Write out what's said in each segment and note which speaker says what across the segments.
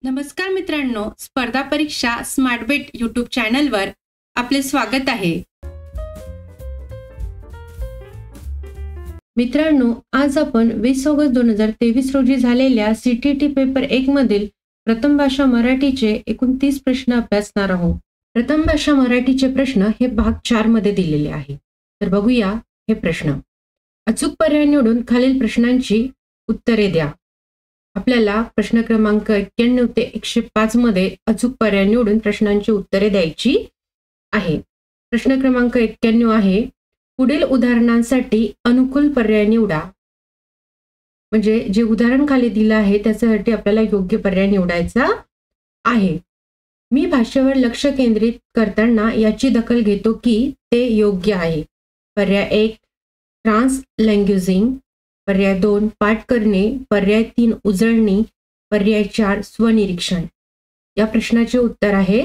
Speaker 1: नमस्कार मित्रांनो, स्पर्धा परीक्षा स्मार्टबेट यूट्यूब चॅनलवर आपले स्वागत आहे. मित्रांनो, आज आपण 20 ऑगस्ट 2023 रोजी झालेल्या CTET पेपर 1 मधील प्रथम भाषा मराठीचे एकूण 30 प्रश्न अभ्यासणार आहोत. प्रथम भाषा मराठीचे प्रश्न हे भाग 4 मध्ये दिलेले आहे. तर बघूया हे प्रश्न. अचूक पर्याय निवडून खालील प्रश्नांची उत्तरे द्या. आपल्याला प्रश्न क्रमांक 91 ते 105 मध्ये अचूक पर्याय निवडून प्रश्नांची उत्तरे द्यायची आहे. प्रश्न क्रमांक 91 आहे, पुढील उदाहरणांसाठी अनुकूल पर्याय निवडा. म्हणजे जे उदाहरण खाली दिलं आहे त्याच्यासाठी आपल्याला योग्य पर्याय निवडायचा आहे. मी भाषेवर लक्ष केंद्रित करताना याची दखल घेतो की ते योग्य आहे. पर्याय 1 ट्रान्सलँग्वेजिंग, पर्याय 2 पाठ करणे, पर्याय 3 उजळणी, पर्याय 4 स्वनिरीक्षण. या प्रश्नाचे उत्तर आहे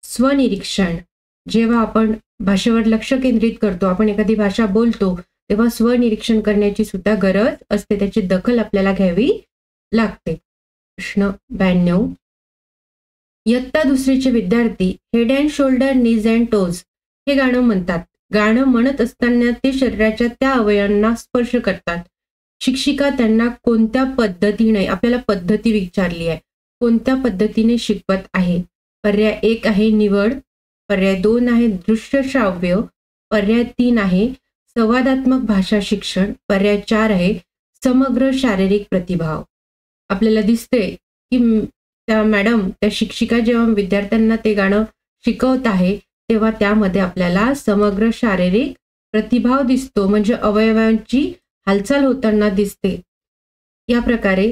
Speaker 1: स्वनिरीक्षण. जेव्हा आपण भाषेवर लक्ष केंद्रित करतो, आपण एखादी भाषा बोलतो, तेव्हा स्वनिरीक्षण करण्याची सुद्धा गरज असते, त्याची दखल आपल्याला घ्यावी लागते. प्रश्न 92, इयत्ता दुसरीचे विद्यार्थी head and shoulder knees and toes हे गाणं म्हणतात. गाणं म्हणत असताना ते शरीराच्या त्या अवयवांना स्पर्श करतात. शिक्षिका त्यांना कोणत्या पद्धतीने, आपल्याला पद्धती विचारली आहे, कोणत्या पद्धतीने शिकवत आहे. पर्याय 1 आहे निवड, पर्याय 2 आहे दृश्य श्राव्य, पर्याय 3 आहे संवादात्मक भाषा शिक्षण, पर्याय 4 आहे समग्र शारीरिक प्रतिभाव. आपल्याला दिसते की त्या मॅडम, त्या शिक्षिका जेव्हा विद्यार्थ्यांना ते गाणं शिकवत आहे तेव्हा त्यामध्ये आपल्याला समग्र शारीरिक प्रतिभाव दिसतो, म्हणजे अवयवांची हालचाल होताना दिसते. या प्रकारे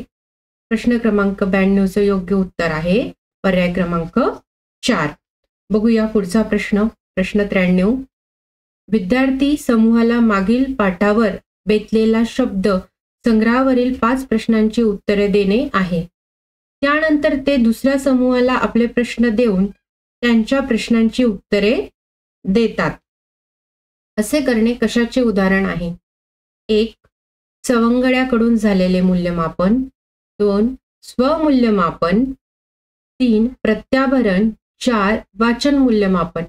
Speaker 1: प्रश्न क्रमांक 92 योग्य उत्तर आहे पर्याय क्रमांक 4. बघूया पुढचा प्रश्न. प्रश्न 93, विद्यार्थी समूहाला मागील पाठावर बेतलेला शब्द संग्रहावरील 5 प्रश्नांची उत्तरे देणे आहे. त्यानंतर ते दुसऱ्या समूहाला आपले प्रश्न देऊन त्यांच्या प्रश्नांची उत्तरे देतात. असे करणे कशाचे उदाहरण आहे? 1 सवंगड्याकडून झालेले मूल्यमापन, 2 स्वमूल्यमापन, 3 प्रत्याभरण, 4 वाचन मूल्यमापन.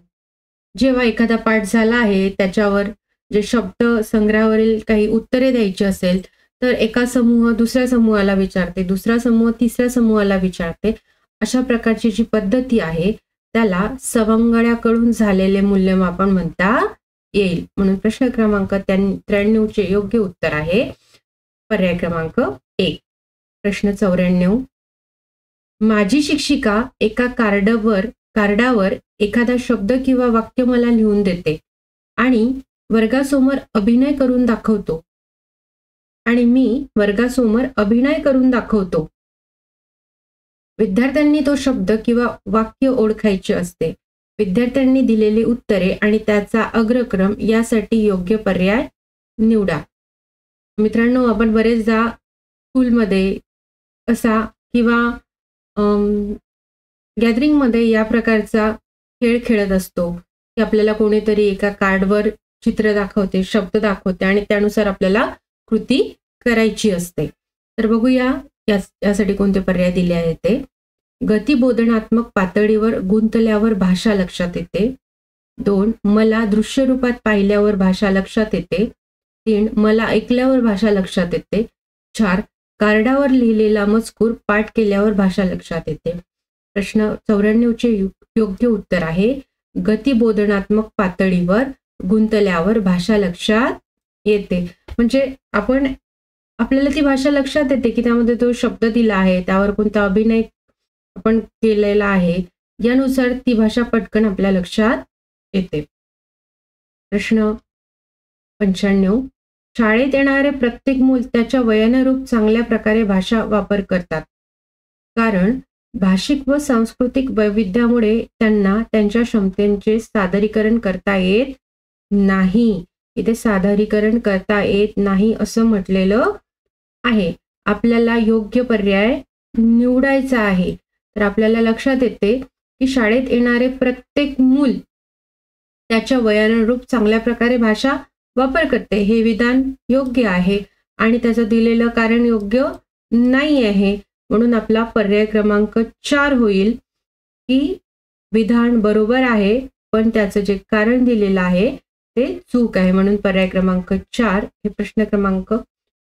Speaker 1: जेव्हा एखादा पाठ झाला आहे त्याच्यावर जे शब्द संग्रहावरील काही उत्तरे द्यायची असेल तर एका समूह दुसऱ्या समूहाला विचारते, दुसरा समूह तिसऱ्या समूहाला विचारते. अशा प्रकारची जी पद्धती आहे त्याला सवंगड्याकडून झालेले मूल्यमापन म्हणता येईल. म्हणून प्रश्न क्रमांक 93 योग्य उत्तर आहे पर्याय क्रमांक 1. प्रश्न 94, माझी शिक्षिका एका कार्डावर एखादा शब्द किंवा वाक्य मला लिहून देते आणि वर्गासमोर अभिनय करून दाखवतो आणि मी वर्गासमोर अभिनय करून दाखवतो. विद्यार्थ्यांनी तो शब्द किंवा वाक्य ओळखायचे असते. विद्यार्थ्यांनी दिलेली उत्तरे आणि त्याचा अग्रक्रम यासाठी योग्य पर्याय निवडा. मित्रांनो, आपण बरेचदा स्कूलमध्ये असा किंवा गॅदरिंगमध्ये या प्रकारचा खेळ खेळत असतो की आपल्याला कोणीतरी एका कार्डवर चित्र दाखवते, शब्द दाखवते आणि त्यानुसार आपल्याला कृती करायची असते. तर बघूया यासाठी कोणते पर्याय दिले आहेत ते. गतिबोधनात्मक पातळीवर गुंतल्यावर भाषा लक्षात येते. 2 मला दृश्य रूपात पाहिल्यावर भाषा लक्षात येते. 3 मला ऐकल्यावर भाषा लक्षात येते. 4 कार्डावर लिहिलेला मजकूर पाठ केल्यावर भाषा लक्षात येते. प्रश्न 94 योग्य उत्तर आहे गतिबोधनात्मक पातळीवर गुंतल्यावर भाषा लक्षात येते. म्हणजे आपल्याला ती भाषा लक्षात येते की त्यामध्ये तो शब्द दिला आहे, त्यावर कोणता अभिनय आपण केलेला आहे, यानुसार ती भाषा पटकन आपल्या लक्षात येते. प्रश्न 95, शाळेत येणारे प्रत्येक मूल त्याच्या वयानुरूप चांगल्या प्रकारे भाषा वापर करतात, कारण भाषिक व सांस्कृतिक वैविध्यामुळे त्यांना त्यांच्या क्षमतेचे सादरीकरण करता येत नाही. इथे सादरीकरण करता येत नाही असं म्हटलेलं आहे. आपल्याला योग्य पर्याय निवडायचा आहे. तर आपल्याला लक्षात येते की शाळेत येणारे प्रत्येक मूल त्याच्या वयानुरूप चांगल्या प्रकारे भाषा वापर करते. हे विधान योग्य आहे आणि त्याचं दिलेलं कारण योग्य नाही आहे. म्हणून आपला पर्याय क्रमांक 4 होईल की विधान बरोबर आहे, पण त्याचं जे कारण दिलेलं आहे ते चूक आहे. म्हणून पर्याय क्रमांक 4 हे प्रश्न क्रमांक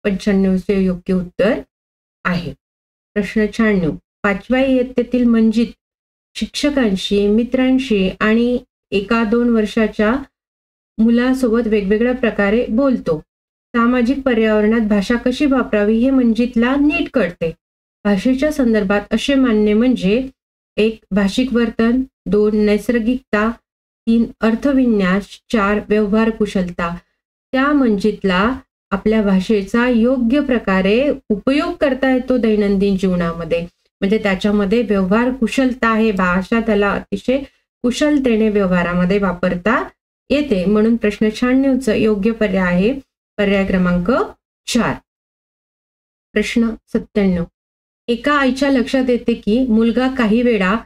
Speaker 1: 95चे योग्य उत्तर आहे. प्रश्न 96. 5व्या इयत्तेतील मंजित शिक्षकांशी, मित्रांशी आणि 1-2 वर्षाच्या मुलासोबत वेगवेगळ्या प्रकारे बोलतो. सामाजिक पर्यावरणात भाषा कशी वापरावी हे मंजितला नीट कळते. भाषेच्या संदर्भात असे मानणे म्हणजे 1. भाषिक वर्तन, 2. नैसर्गिकता, 3. अर्थविन्यास, 4. व्यवहार कुशलता. त्या मंजितला आपल्या भाषेचा योग्य प्रकारे उपयोग करता येतो दैनंदिन जीवनामध्ये. म्हणजे त्याच्यामध्ये व्यवहार कुशलता आहे, भाषा त्याला अतिशय कुशलतेने व्यवहारामध्ये वापरता येते. म्हणून प्रश्न 96चं योग्य पर्याय आहे पर्याय क्रमांक 4. प्रश्न 97. एका आईच्या लक्षात येते की मुलगा काही वेळा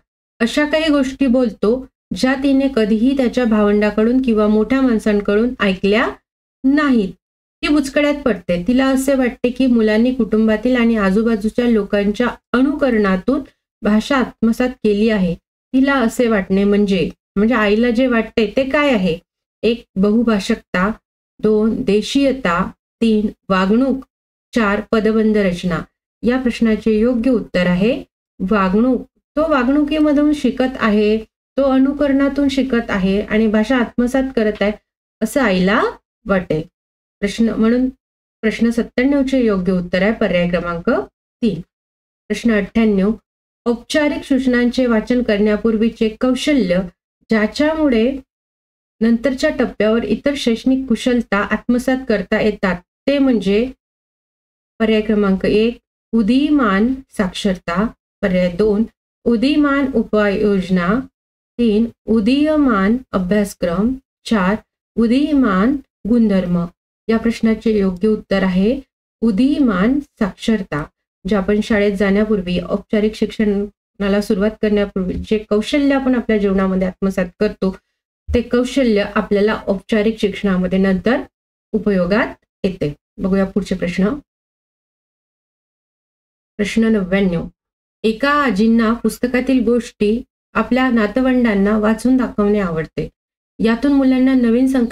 Speaker 1: अशा काही गोष्टी बोलतो ज्या तिने कधीही त्याच्या भावंडाकडून किंवा मोठ्या माणसांकडून ऐकल्या नाहीत. ती बुचकड्यात पडते. तिला असे वाटते की मुलांनी कुटुंबातील आणि आजूबाजूच्या लोकांच्या अनुकरणातून भाषा आत्मसात केली आहे. तिला असे वाटणे म्हणजे आईला जे वाटते ते काय आहे? 1. बहुभाषकता, 2. देशीयता, 3. वागणूक, 4. पदबंध रचना. या प्रश्नाचे योग्य उत्तर आहे वागणूक. तो वागणुकीमधून शिकत आहे, तो अनुकरणातून शिकत आहे आणि भाषा आत्मसात करत आहे असं आईला वाटेल. म्हणून प्रश्न 97चे योग्य उत्तर आहे पर्याय क्रमांक 3. प्रश्न 98. औपचारिक सूचनांचे वाचन करण्यापूर्वीचे कौशल्य ज्याच्यामुळे नंतरच्या टप्प्यावर इतर शैक्षणिक कुशलता आत्मसात करता येतात ते म्हणजे पर्याय क्रमांक 1. उदीयमान साक्षरता, पर्याय 2. उदीयमान उपाययोजना, 3. उदीयमान अभ्यासक्रम, 4. उदीयमान गुणधर्म. या प्रश्नाचे योग्य उत्तर आहे उदीयमान साक्षरता. जे आपण शाळेत जाण्यापूर्वी औपचारिक शिक्षणाला सुरुवात करण्यापूर्वी जे कौशल्य आपण आपल्या जीवनामध्ये आत्मसात करतो ते कौशल्य आपल्याला औपचारिक शिक्षणामध्ये नंतर उपयोगात येते. बघूया पुढचे प्रश्न. प्रश्न 99. एका आजींना पुस्तकातील गोष्टी आपल्या नातवंडांना वाचून दाखवणे आवडते. यातून मुलांना नवीन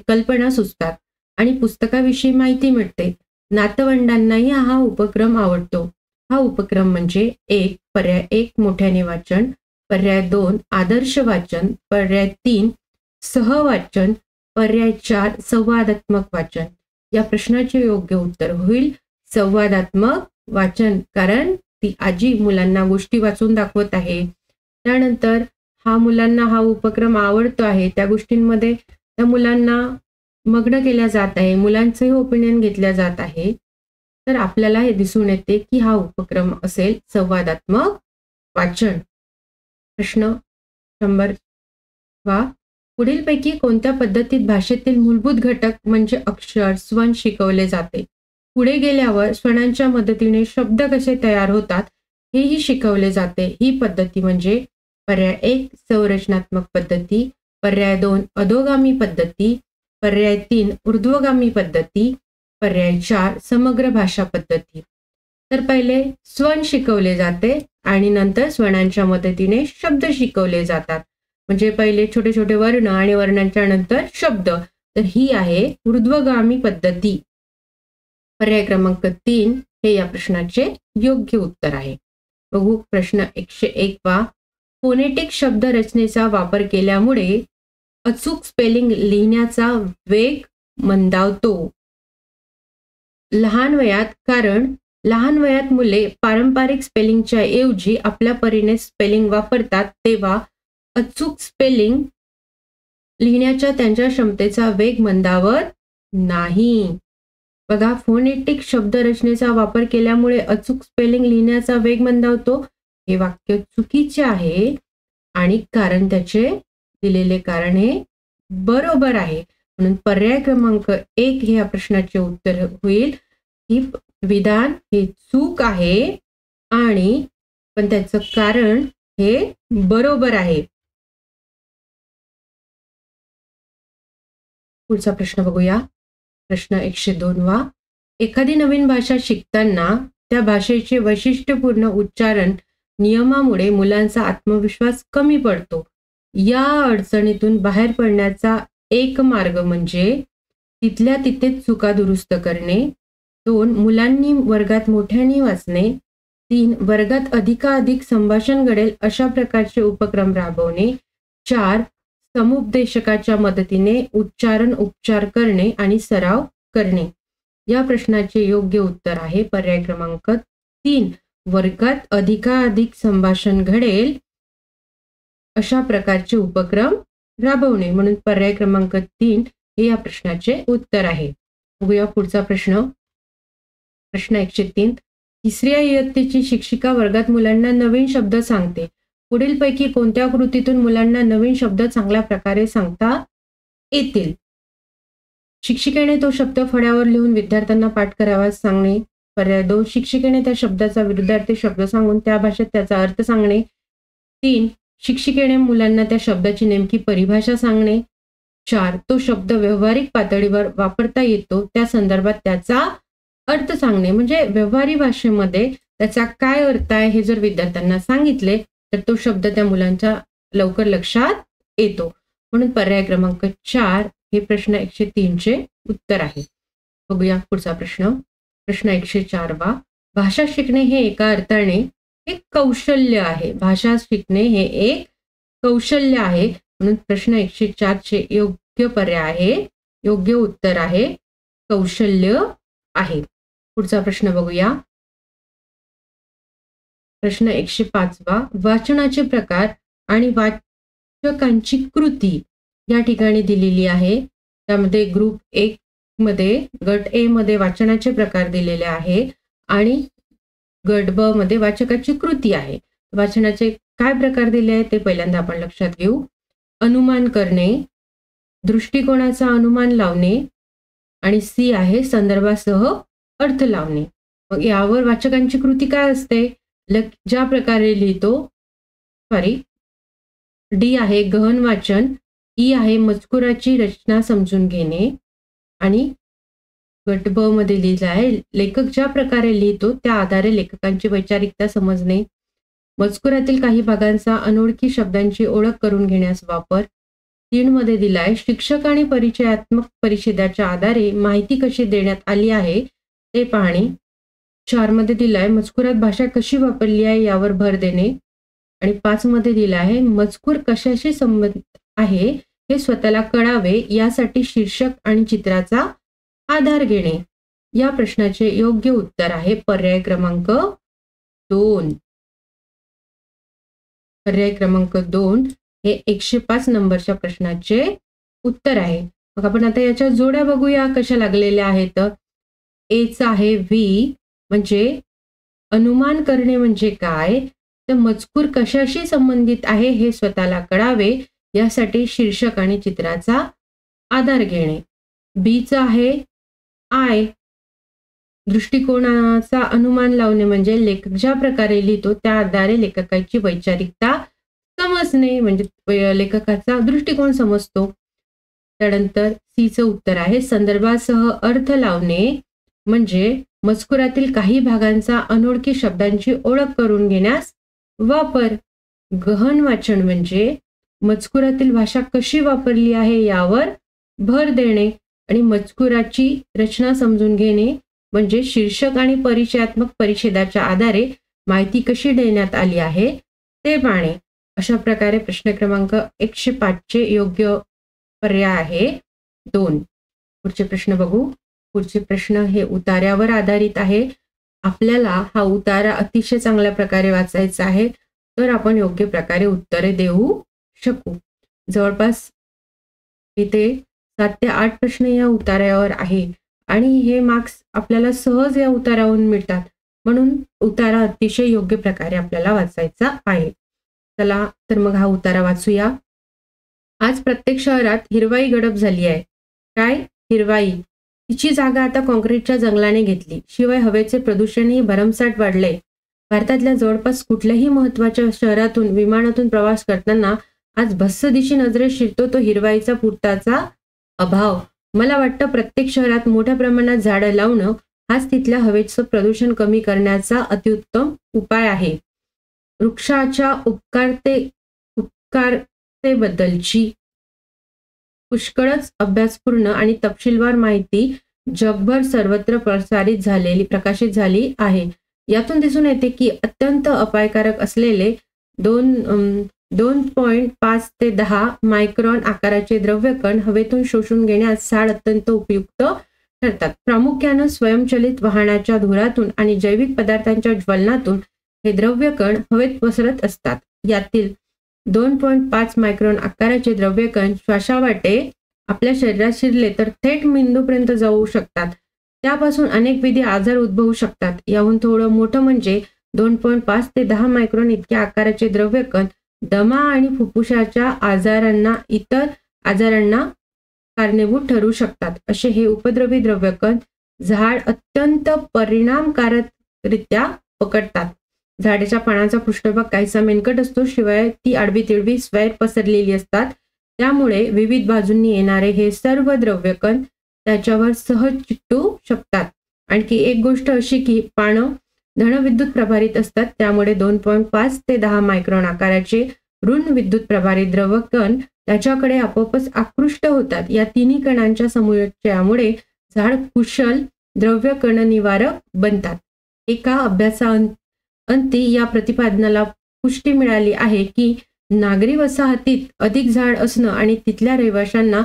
Speaker 1: कल्पना सुचतात आणि पुस्तकाविषयी माहिती मिळते. नातवंडांनाही हा उपक्रम आवडतो. हा उपक्रम म्हणजे 1. पर्याय 1. मोठ्याने वाचन, पर्याय 2. आदर्श वाचन, पर्याय 3. सहवाचन, पर्याय 4. संवादात्मक वाचन. या प्रश्नाचे योग्य उत्तर होईल संवादात्मक वाचन. कारण ती आजी मुलांना गोष्टी वाचून दाखवत आहे. त्यानंतर मुलांना हा उपक्रम आवडतो आहे. त्या गोष्टींमध्ये त्या मुलांना मग्न केल्या जात आहे, मुलांचंही ओपिनियन घेतल्या जात आहे. तर आपल्याला हे दिसून येते की हा उपक्रम असेल संवादात्मक वाचन. प्रश्न 100. पुढीलपैकी कोणत्या पद्धतीत भाषेतील मूलभूत घटक म्हणजे अक्षर, स्वन शिकवले जाते? पुढे गेल्यावर स्वनांच्या मदतीने शब्द कसे तयार होतात हेही शिकवले जाते. ही पद्धती म्हणजे पर्याय 1. संरचनात्मक पद्धती, पर्याय 2. अधोगामी पद्धती, पर्याय 3. ऊर्ध्वगामी पद्धती, पर्याय 4. समग्र भाषा पद्धती. तर पहिले स्वन शिकवले जाते आणि नंतर स्वनांच्या मदतीने शब्द शिकवले जातात. म्हणजे पहिले छोटे छोटे वर्ण आणि वर्णांच्या नंतर शब्द. तर ही आहे ऊर्ध्वगामी पद्धती. पर्याय क्रमांक 3 हे या प्रश्नाचे योग्य उत्तर आहे. बघू प्रश्न 101 वा. फोनेटिक शब्द रचनेचा वापर केल्यामुळे अचूक स्पेलिंग लिहिण्याचा वेग मंदावतो. कारण लहान वयात मुले पारंपरिक स्पेलिंगच्या ऐवजी आपल्या परीने स्पेलिंग वापरतात तेव्हा अचूक स्पेलिंग लिहिण्याच्या त्यांच्या क्षमतेचा वेग मंदावत नाही. बघा, फोनेटिक शब्द रचनेचा वापर केल्यामुळे अचूक स्पेलिंग लिहिण्याचा वेग मंदावतो हे वाक्य चुकीचे आहे आणि कारण त्याचे दिलेले कारण हे बरोबर आहे. म्हणून पर्याय क्रमांक 1 हे या प्रश्नाचे उत्तर होईल. ही विधान हे चूक आहे आणि पण त्याचं कारण हे बरोबर आहे. पुढचा प्रश्न बघूया. प्रश्न 102 वा. एखादी नवीन भाषा शिकताना त्या भाषेचे वैशिष्ट्यपूर्ण उच्चारण नियमामुळे मुलांचा आत्मविश्वास कमी पडतो. या अडचणीतून बाहेर पडण्याचा एक मार्ग म्हणजे तिथल्या तिथेच चुका दुरुस्त करणे. 2. मुलांनी वर्गात मोठ्याने वाचणे. 3. वर्गात अधिकाधिक संभाषण घडेल अशा प्रकारचे उपक्रम राबवणे. 4. समुपदेशकाच्या मदतीने उच्चारण उपचार करणे आणि सराव करणे. या प्रश्नाचे योग्य उत्तर आहे पर्याय क्रमांक 3. वर्गात अधिकाधिक संभाषण घडेल अशा प्रकारचे उपक्रम राबवणे. म्हणून पर्याय क्रमांक 3 हे या प्रश्नाचे उत्तर आहे. बघूया पुढचा प्रश्न. प्रश्न 103. तिसऱ्या इयत्तेची शिक्षिका वर्गात मुलांना नवीन शब्द सांगते. पुढीलपैकी कोणत्या कृतीतून मुलांना नवीन शब्द चांगल्या प्रकारे सांगता येतील? शिक्षिकेने तो शब्द फळ्यावर लिहून विद्यार्थ्यांना पाठ करावयास सांगणे. पर्याय 2. शिक्षिकेने त्या शब्दाचा विरुद्धार्थी शब्द सांगून त्या भाषेत त्याचा अर्थ सांगणे. 3. शिक्षिकेने मुलांना त्या शब्दाची नेमकी परिभाषा सांगणे. 4. तो शब्द व्यावहारिक पातळीवर वापरता येतो त्या संदर्भात त्याचा अर्थ सांगणे. म्हणजे व्यवहारी भाषेमध्ये त्याचा काय अर्थ आहे हे जर विद्यार्थ्यांना सांगितले तर तो शब्द त्या मुलांच्या लवकर लक्षात येतो. म्हणून पर्याय क्रमांक 4 हे प्रश्न 103 चे उत्तर आहे. बघूया पुढचा प्रश्न. प्रश्न 104 वा. भाषा शिकणे हे एका अर्थाने एक कौशल्य आहे. भाषा शिकणे हे एक कौशल्य आहे. म्हणून प्रश्न 104 चे योग्य पर्याय आहे, योग्य उत्तर आहे कौशल्य आहे. पुढचा प्रश्न बघूया. प्रश्न 105 वा. वाचनाचे प्रकार आणि वाचकांची कृती या ठिकाणी दिलेली आहे. त्यामध्ये ग्रुप 1 मध्ये गट ए मध्ये वाचनाचे प्रकार दिलेले आहे आणि गट ब मध्ये वाचकाची कृती आहे. वाचनाचे काय प्रकार दिले आहेत ते पहिल्यांदा आपण लक्षात घेऊ. अनुमान करणे, दृष्टिकोनाचा अनुमान लावणे आणि सी आहे संदर्भासह अर्थ लावणे. मग यावर वाचकांची कृती काय असते? ज्या प्रकारे लिहितो डी आहे गहन वाचन, ई आहे मजकुराची रचना समजून घेणे आणि गट ब मध्ये लिहिलं आहे लेखक ज्या प्रकारे लिहितो त्या आधारे लेखकांची वैचारिकता समजणे. मजकुरातील काही भागांचा अनोळखी शब्दांची ओळख करून घेण्यास वापर. 3 मध्ये दिला आहे शिक्षक आणि परिचयात्मक परिच्छेदाच्या आधारे माहिती कशी देण्यात आली आहे ते पाहणे. 4 मध्ये दिला आहे मजकुरात भाषा कशी वापरली आहे यावर भर देणे आणि 5 मध्ये दिला आहे मजकूर कशाशी संबंधित आहे हे स्वतःला कळावे यासाठी शीर्षक आणि चित्राचा आधार घेणे. या प्रश्नाचे योग्य उत्तर आहे पर्याय क्रमांक 2. पर्याय क्रमांक 2 हे 105 नंबरच्या प्रश्नाचे उत्तर आहे. मग आपण आता याच्या जोड्या बघूया कशा लागलेल्या आहेत. एचा आहे व्ही म्हणजे अनुमान करणे म्हणजे काय, तर मजकूर कशाशी संबंधित आहे हे स्वतःला कळावे यासाठी शीर्षक आणि चित्राचा आधार घेणे. बीचा आहे आय दृष्टिकोनाचा अनुमान लावणे म्हणजे लेखक ज्या प्रकारे लिहितो त्या आधारे लेखकाची वैचारिकता समजणे म्हणजे लेखकाचा दृष्टिकोन समजतो. त्यानंतर सीचं उत्तर आहे संदर्भासह अर्थ लावणे म्हणजे मजकुरातील काही भागांचा अनोळखी शब्दांची ओळख करून घेण्यास वापर. गहन वाचन म्हणजे मजकुरातील भाषा कशी वापरली आहे यावर भर देणे आणि मजकुराची रचना समजून घेणे म्हणजे शीर्षक आणि परिचयात्मक परिच्छेदाच्या आधारे माहिती कशी देण्यात आली आहे ते पाहणे. अशा प्रकारे प्रश्न क्रमांक 105 चे योग्य पर्याय आहे 2. पुढचे प्रश्न बघू. पुढचे प्रश्न हे उतार्यावर आधारित आहे. आपल्याला हा उतारा अतिशय चांगल्या प्रकारे वाचायचा आहे तर आपण योग्य प्रकारे उत्तरे देऊ शकू. जवळपास इथे 7 ते 8 प्रश्न या उतार्यावर आहे आणि हे मार्क्स आपल्याला सहज या उतारावरून मिळतात. म्हणून उतारा अतिशय योग्य प्रकारे आपल्याला वाचायचा आहे. चला तर मग हा उतारा वाचूया. आज प्रत्येक शहरात हिरवाई गडप झाली आहे. काय हिरवाई? तिची जागा आता काँक्रीटच्या जंगलाने घेतली. शिवाय हवेचे प्रदूषणही भरमसाठ वाढले. भारतातल्या जवळपास कुठल्याही महत्त्वाच्या शहरातून विमानातून प्रवास करताना आज भस्सदिशी नजरेत शिरतो तो हिरवाईचा पुरताचा अभाव. मला वाटतं प्रत्येक शहरात मोठ्या प्रमाणात झाडं लावणं हाच तिथल्या हवेचं प्रदूषण कमी करण्याचा अतिउत्तम उपाय आहे. वृक्षाच्या उपकारतेबद्दलची पुष्कळच अभ्यासपूर्ण आणि तपशीलवार माहिती जगभर सर्वत्र प्रकाशित झाली आहे. यातून दिसून येते की अत्यंत अपायकारक असलेले 2.5 ते 10 मायक्रॉन आकाराचे द्रव्यकण हवेतून शोषून घेण्यास झाड अत्यंत उपयुक्त ठरतात. प्रामुख्याने स्वयंचलित वाहनाच्या धुरातून आणि जैविक पदार्थांच्या ज्वलनातून हे द्रव्यकण हवेत पसरत असतात. यातील 2.5 मायक्रॉन आकाराचे द्रव्यकण श्वासावाटे आपल्या शरीरात शिरले तर थेट मेंदूपर्यंत जाऊ शकतात. त्यापासून अनेकविध आजार उद्भवू शकतात. याहून थोडं मोठं म्हणजे 2.5 ते 10 मायक्रॉन इतक्या आकाराचे द्रव्यकण दमा आणि फुफ्फुसाच्या इतर आजारांना कारणीभूत ठरू शकतात. असे हे उपद्रवी द्रव्यकण झाड अत्यंत परिणामकारकरित्या पकडतात. झाडाच्या पानाचा पृष्ठभाग काहीसा मेनकट असतो, शिवाय ती आडवी तिडवी स्वैर पसरलेली असतात. त्यामुळे विविध बाजूंनी येणारे हे सर्व द्रव्यकण त्याच्यावर सहज चिकटू शकतात. आणखी एक गोष्ट अशी की पानं धनविद्युत प्रभारित असतात. त्यामुळे 2.5 ते 10 मायक्रॉन आकाराचे ऋण विद्युत प्रभारित द्रव्यकण त्याच्याकडे आपोआपच आकृष्ट होतात. या तिन्ही कणांच्या समुच्चयामुळे झाड कुशल द्रव्यकण निवारक बनतात. एका अभ्यासाअंती या प्रतिपादनाला पुष्टी मिळाली आहे की नागरी वसाहतीत अधिक झाड असणं आणि तिथल्या रहिवाशांना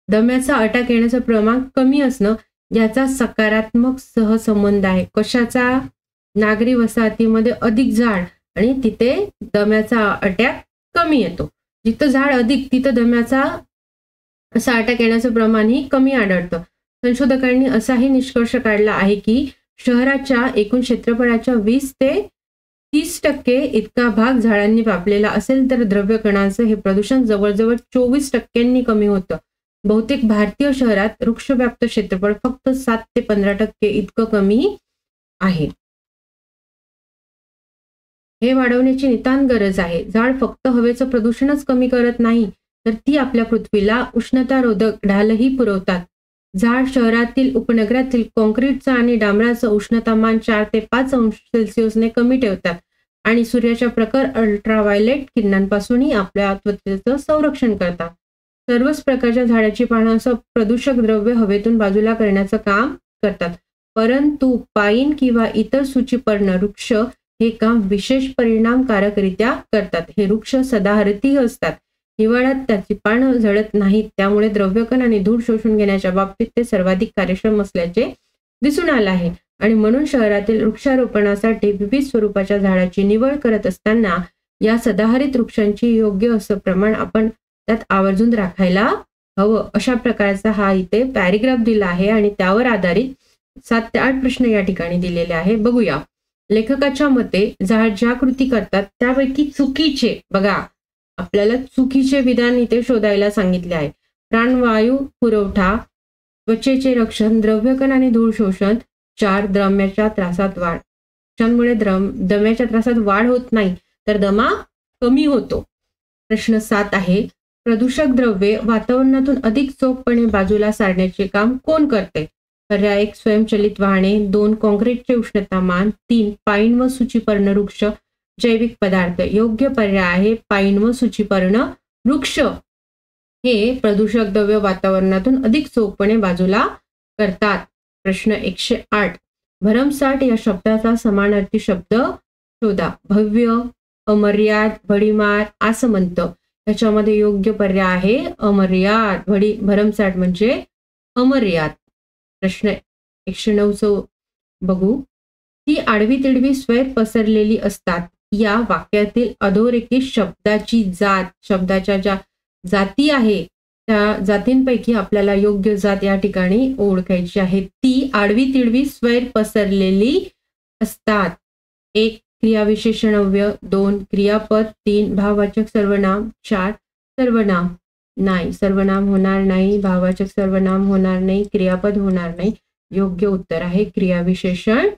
Speaker 1: दम्याचा अटॅक येण्याचं प्रमाण कमी असणं याचा सकारात्मक सहसंबंध आहे. कशाचा? नागरी वसाहतीमध्ये अधिक झाड आणि तिथे दम्याचा अटॅक कमी येतो. जिथं झाड अधिक तिथं दम्याचा असा अटॅक येण्याचं प्रमाणही कमी आढळतं. संशोधकांनी असाही निष्कर्ष काढला आहे की शहराच्या एकूण क्षेत्रफळाच्या 20 ते 30% इतका भाग झाडांनी व्यापलेला असेल तर द्रव्यकणांचं हे प्रदूषण जवळजवळ 24% कमी होतं. बहुतेक भारतीय शहरात वृक्षव्याप्त क्षेत्रफळ फक्त 7 ते 15% इतकं कमी आहे. हे वाढवण्याची नितांत गरज आहे. झाड फक्त हवेचं प्रदूषणच कमी करत नाही तर ती आपल्या पृथ्वीला उष्णतारोधक ढालही पुरवतात. झाड शहरातील उपनगरातील कॉन्क्रीटचं आणि डांबराचं उष्णतामान 4 ते 5 अंश सेल्सिअसने कमी ठेवतात आणि सूर्याच्या प्रखर अल्ट्राव्हायलेट किरणांपासूनही आपल्या त्वचेचं संरक्षण करतात. सर्वच प्रकारच्या झाडाची पानं असं प्रदूषक द्रव्य हवेतून बाजूला करण्याचं काम करतात. परंतु पाईन किंवा इतर सूचीपर्ण वृक्ष हे काम विशेष परिणामकारकरित्या करतात. हे वृक्ष सदाहरितीय असतात. हिवाळ्यात त्याची पानं झडत नाहीत. त्यामुळे द्रव्यकण आणि धूळ शोषून घेण्याच्या बाबतीत ते सर्वाधिक कार्यक्षम असल्याचे दिसून आलं आहे. आणि म्हणून शहरातील वृक्षारोपणासाठी विविध स्वरूपाच्या झाडाची निवड करत असताना या सदाहरित वृक्षांची योग्य असं प्रमाण आपण त्यात आवर्जून राखायला हवं. अशा प्रकारचा हा इथे पॅरेग्राफ दिला आहे आणि त्यावर आधारित 7 ते 8 प्रश्न या ठिकाणी दिलेले आहे. बघूया. लेखकाच्या मते झाड ज्या कृती करतात त्यापैकी चुकीचे, बघा आपल्याला चुकीचे विधान इथे शोधायला सांगितले आहे. प्राणवायू पुरवठा, त्वचेचे रक्षण, द्रव्यकण आणि धूळ शोषण. 4 दम्याच्या त्रासात वाढ. त्यामुळे दम्याच्या त्रासात वाढ होत नाही तर दमा कमी होतो. प्रश्न 7 आहे. प्रदूषक द्रव्ये वातावरणातून अधिक चोखपणे बाजूला सारण्याचे काम कोण करते? पर्याय 1 स्वयंचलित वाहने, 2 कॉन्क्रीटचे उष्णतामान, 3 पाईन व सूचीपर्ण वृक्ष, जैविक पदार्थ. योग्य पर्याय आहे पाईन व सूचीपर्ण वृक्ष हे प्रदूषक द्रव्य वातावरणातून अधिक चोखपणे बाजूला करतात. प्रश्न 108. भरमसाठ या शब्दाचा समानार्थी शब्द शोधा. भव्य, अमर्याद, भडीमार, आसमंत. याच्यामध्ये योग्य पर्याय आहे अमर्याद. भरमसाठ म्हणजे अमर्याद. प्रश्न 109 बघू. ती आडवी तिडवी स्वैर पसरलेली असतात. या वाक्यातील अधोरेखित शब्दाची जात, शब्दाच्या ज्या जाती आहे त्या जातींपैकी आपल्याला योग्य जात या ठिकाणी ओळखायची आहे. ती आडवी तिडवी स्वैर पसरलेली असतात. 1 क्रियाविशेषण अव्यय, 2 क्रियापद, 3 भाववाचक सर्वनाम, 4 सर्वनाम. नाही, सर्वनाम होणार नाही, भाववाचक सर्वनाम होणार नाही, क्रियापद होणार नाही. योग्य उत्तर आहे क्रियाविशेषण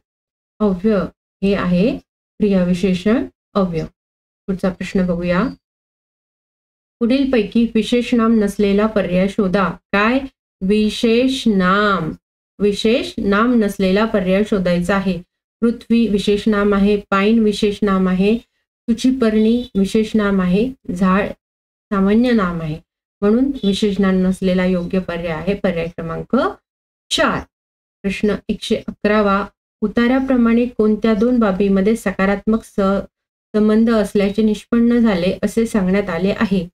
Speaker 1: अव्यय. हे आहे क्रियाविशेषण अव्यय. पुढचा प्रश्न बघूया. पुढील पैकी विशेषनाम नसलेला पर्याय शोधा. काय? विशेष नाम. विशेष नाम नसलेला पर्याय शोधायचा आहे. पृथ्वी विशेष नाम आहे, पाईन विशेष नाम आहे, सुचिपर्णी विशेष नाम आहे, झाड सामान्य नाम आहे. म्हणून विशेष नाम नसलेला योग्य पर्याय आहे पर्याय क्रमांक 4. प्रश्न 111. उतार्याप्रमाणे कोणत्या दोन बाबीमध्ये सकारात्मक संबंध असल्याचे निष्पन्न झाले असे सांगण्यात आले आहे?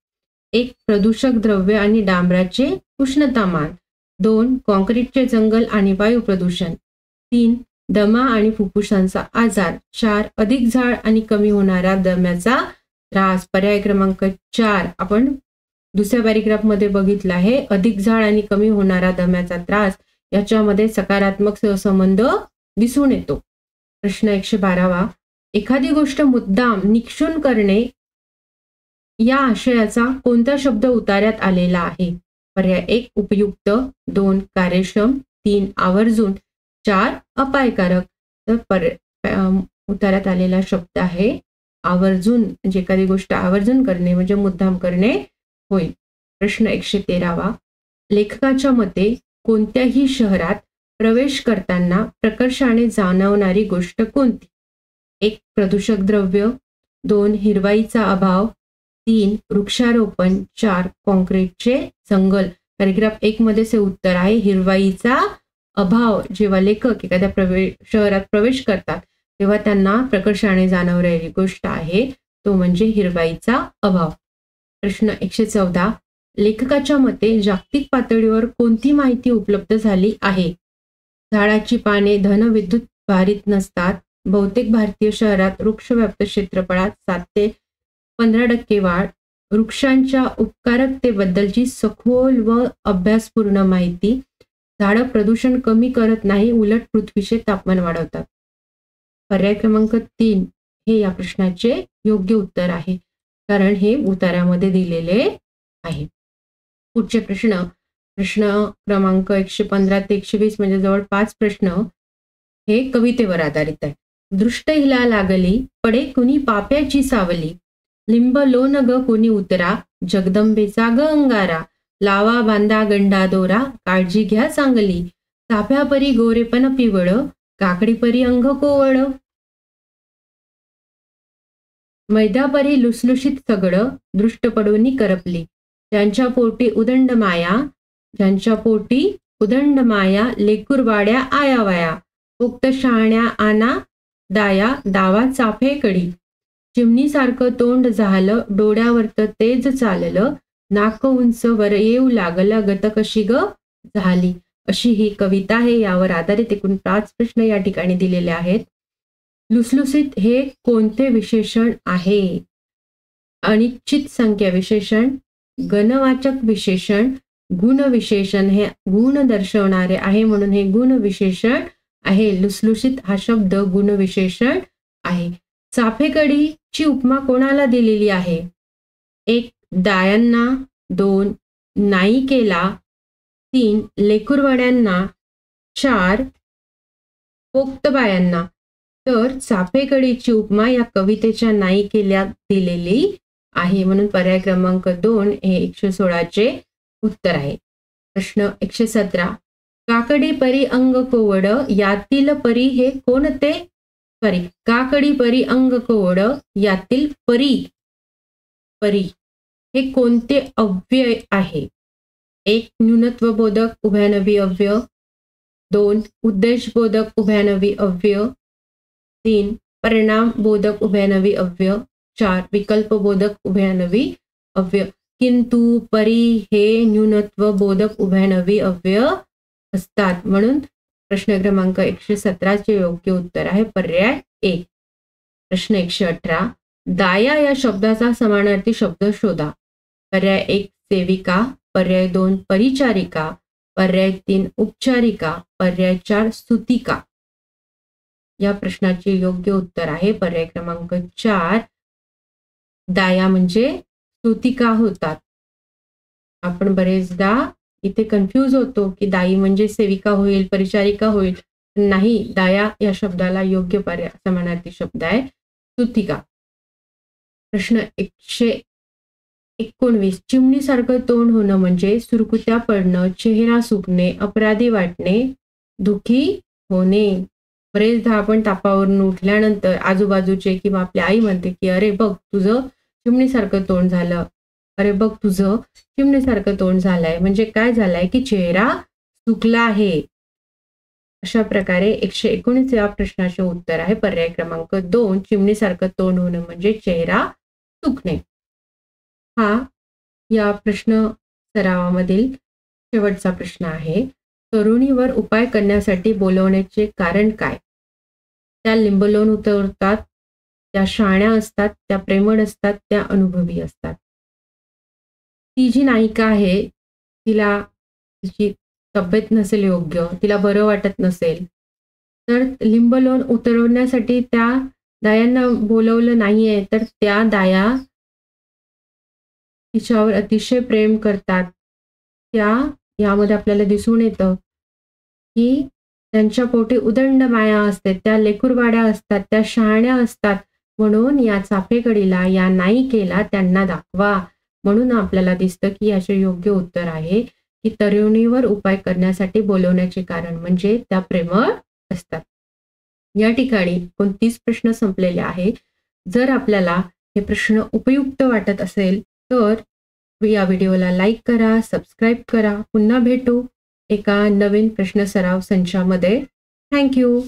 Speaker 1: 1. प्रदूषक द्रव्य आणि डांबराचे उष्णतामान. 2. कॉन्क्रीटचे जंगल आणि वायू प्रदूषण. 3. दमा आणि फुफ्फुसांचा आजार. 4. अधिक झाड आणि कमी होणाऱ्या दम्याचा त्रास. पर्याय क्रमांक 4 आपण दुसऱ्या पॅरेग्राफमध्ये बघितलं आहे. अधिक झाड आणि कमी होणारा दम्याचा त्रास याच्यामध्ये सकारात्मक सहसंबंध दिसून येतो. प्रश्न 112. एखादी गोष्ट मुद्दाम निक्षून करणे या आशयाचा कोणता शब्द उतार्यात आलेला आहे? पर्याय 1. उपयुक्त. 2. कार्यक्षम. 3. आवर्जून. 4. अपायकारक. तर उतार्यात आलेला शब्द आहे आवर्जून. म्हणजे एखादी गोष्ट आवर्जून करणे म्हणजे मुद्दाम करणे होईल. प्रश्न 113. लेखकाच्या मते कोणत्याही शहरात प्रवेश करताना प्रकर्षाने जाणवणारी गोष्ट कोणती? 1. प्रदूषक द्रव्य. 2. हिरवाईचा अभाव. 3. वृक्षारोपण. 4. कॉन्क्रीटचे जंगल. पॅरेग्राफ 1 मध्ये हे उत्तर आहे हिरवाईचा अभाव. जेव्हा लेखक एखाद्या शहरात प्रवेश करतात तेव्हा त्यांना प्रकर्षाने जाणवणारी गोष्ट आहे तो म्हणजे हिरवाईचा अभाव. प्रश्न 114. लेखकाच्या मते जागतिक पातळीवर कोणती माहिती उपलब्ध झाली आहे? झाडाची पाने धनविद्युत भारित नसतात. बहुतेक भारतीय शहरात वृक्षव्याप्त क्षेत्रफळात 7 ते 15% वाढ. वृक्षांच्या उपकारकतेबद्दलची सखोल व अभ्यासपूर्ण माहिती. झाडं प्रदूषण कमी करत नाही, उलट पृथ्वीचे तापमान वाढवतात. पर्याय क्रमांक 3 हे या प्रश्नाचे योग्य उत्तर आहे, कारण हे उतार्यामध्ये दिलेले आहे. पुढचे प्रश्न क्रमांक 115 ते 120 म्हणजे जवळ 5 प्रश्न हे कवितेवर आधारित आहे. दृष्ट हिला लागली, पडे कुणी पाप्याची सावली. लिंब लोन ग कुणी उतरा, जगदंबेचा ग अंगारा. लावा बांधा गंडा दोरा, काळजी घ्या चांगली. चाफ्यापरी गोरेपण पिवळ, काकडीपरी अंग कोवळ. मैद्यापरी लुसलुशीत सगळं, दृष्ट पडूनी करपली. ज्यांच्या पोटी उदंड माया, लेकुरवाड्या आयावाया. उक्त शहाण्या आना दाया, डावा चाफेकडी. चिमणीसारखं तोंड झालं, डोळ्यावरत तेज चाललं. नाक उंच वर येऊ लागलं, गत कशी ग झाली. अशी ही कविता आहे. यावर आधारित एकूण 5 प्रश्न या ठिकाणी दिलेले आहेत. लुसलुसीत हे कोणते विशेषण आहे? अनिश्चित संख्या विशेषण, गणवाचक विशेषण, गुण विशेषण. हे गुण दर्शवणारे आहे म्हणून हे गुण विशेषण आहे. लुसलुसीत हा शब्द गुण विशेषण आहे. चाफेकडीची उपमा कोणाला दिलेली आहे? 1. दायांना. 2. नायिकेला. 3. लेकुरवाड्यांना. 4. पोक्तबायांना. तर चाफेकडीची उपमा या कवितेच्या नायिकेला दिलेली आहे म्हणून पर्याय क्रमांक 2 हे 116चे उत्तर आहे. प्रश्न 117. काकडी परी अंग कोवड, यातील परी हे कोणते? काकडी परी अंग कोवड, यातील परी हे कोणते अव्यय आहे? 1. न्यूनत्वबोधक उभयनवी अव्यय. 2. उद्देशबोधक उभयनवी अव्यय. 3. परिणामबोधक उभयनवी अव्यय. 4. विकल्पबोधक उभयनवी अव्यय. किंतु परी हे न्यूनत्वबोधक उभयनवी अव्यय असतात म्हणून प्रश्न क्रमांक 117चे योग्य उत्तर आहे पर्याय 1. प्रश्न 118. दाया या शब्दाचा समानार्थी शब्द शोधा. पर्याय 1 सेविका. पर्याय 2 परिचारिका. पर्याय 3 उपचारिका. पर्याय 4 स्तुतिका. या प्रश्नाचे योग्य उत्तर आहे पर्याय क्रमांक 4. दाया म्हणजे स्तुतिका होतात. आपण बरेचदा इथे कन्फ्यूज होतो की दाई म्हणजे सेविका होईल, परिचारिका होईल. नाही, दाया या शब्दाला योग्य पर्याय समानार्थी शब्द आहे स्तुतिका. प्रश्न 19 चिमणीसारखं तोंड होणं म्हणजे सुरकुत्या पडणं, चेहरा सुकणे, अपराधी वाटणे, दुःखी होणे. बरेचदा आपण तापावरून उठल्यानंतर आजूबाजूचे किंवा आपली आई म्हणते की अरे बघ तुझं चिमणीसारखं तोंड झालं, अरे बघ तुझं चिमणीसारखं तोंड झालंय. म्हणजे काय झालंय की चेहरा सुकला आहे. अशा प्रकारे 119 या प्रश्नाचे उत्तर आहे पर्याय क्रमांक 2 चिमणीसारखं तोंड होणं म्हणजे चेहरा सुकणे. हा या प्रश्न सरावामधील शेवटचा प्रश्न आहे. तरुणीवर उपाय करण्यासाठी बोलवण्याचे कारण काय? त्या लिंबलोन उतरतात, त्या शहाण्या असतात, त्या प्रेमळ असतात, त्या अनुभवी असतात. ती जी नायिका आहे तिला तिची तब्येत नसेल योग्य, तिला बरं वाटत नसेल, तर लिंबलोन उतरवण्यासाठी त्या दायांना बोलवलं नाहीये, तर त्या दाया तिच्यावर अतिशय प्रेम करतात. यामध्ये आपल्याला दिसून येतं की त्यांच्या पोटी उदंड माया असते, त्या लेकरवाड्या असतात, त्या शहाण्या असतात. म्हणून या चाफेकडीला, या नायिकेला त्यांना दाखवा. म्हणून आपल्याला दिसतं की याचे योग्य उत्तर आहे की तरुणीवर उपाय करण्यासाठी बोलवण्याचे कारण म्हणजे त्या प्रेमळ असतात. या ठिकाणी 29 प्रश्न संपलेले आहे. जर आपल्याला हे प्रश्न उपयुक्त वाटत असेल तर या व्हिडिओला लाईक करा, सबस्क्राईब करा. पुन्हा भेटू एका नवीन प्रश्न सराव संचामध्ये. Thank you.